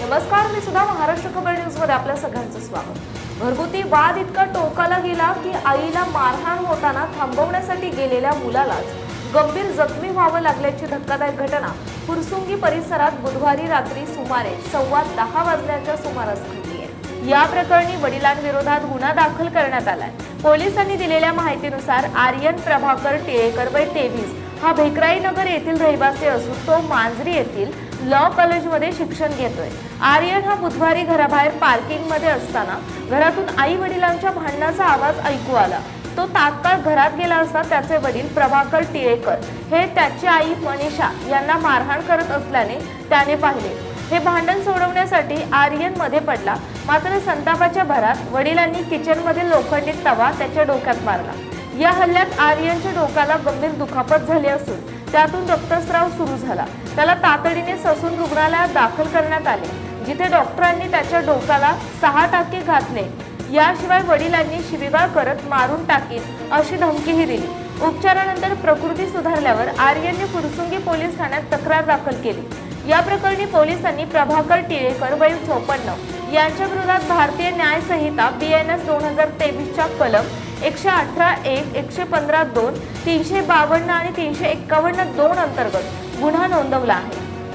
नमस्कार, मी सुद्धा महाराष्ट्र खबर न्यूज मध्ये आपल्या सगळ्यांचं स्वागत। घरगुती वाद इतका टोकाला गेला की आईला मारहाण होताना थांबवण्यासाठी गेलेल्या मुलालाच गंभीर जखमी व्हावं लागल्याची धक्कादायक घटना फुरसुंगी परिसरात बुधवारी रात्री सुमारे 10:15 वाजल्याच्या सुमारास घडली आहे। या प्रकरणी वडिलांविरोधात गुन्हा दाखल करण्यात आलाय। पोलिसांनी दिलेल्या माहितीनुसार आर्यन प्रभाकर टिळेकर वय 23 हा भेकराई नगर येथील रहिवासी असून तो मांजरी येथील लॉ कॉलेजमध्ये शिक्षण घेतोय। आर्यन हा बुधवारी घराबाहेर पार्किंग मध्ये असताना घरातून आई वडिलांच्या भांडणाचा आवाज ऐकू आला। तो तात्काळ घरात गेला असता त्याचे वडील प्रभाकर टिळेकर हे त्याची आई मनीषा यांना मारहाण करत असल्याने त्याने पाहिले। हे भांडण सोडवण्यासाठी आर्यन मध्ये पडला, मात्र संतापाच्या भरात वडिलांनी किचन मधील लोखंडी तवा त्याच्या डोक्यात मारला। या हल्ल्यात आर्यनच्या डोक्याला गंभीर दुखापत झाली असून त्यातून रक्तस्राव सुरू झाला। त्याला तातडीने ससून रुग्णालयात दाखल करण्यात आले, जिथे डॉक्टरांनी त्याच्या डोक्याला 6 टाके घातले। याशिवाय वडिलांनी शिवीगाळ करत मारून टाकीन अशी धमकीही दिली। उपचारानंतर प्रकृती सुधारल्यावर आर्यनने फुरसुंगी पोलीस ठाण्यात तक्रार दाखल केली। या प्रकरणी पोलिसांनी प्रभाकर टिळेकर वय 54 यांच्या विरोधात भारतीय न्याय संहिता BNS 2023 च्या कलम 118(1), 115(2), 352 आणि 351(2) अंतर्गत गुन्हा नोंदवला आहे।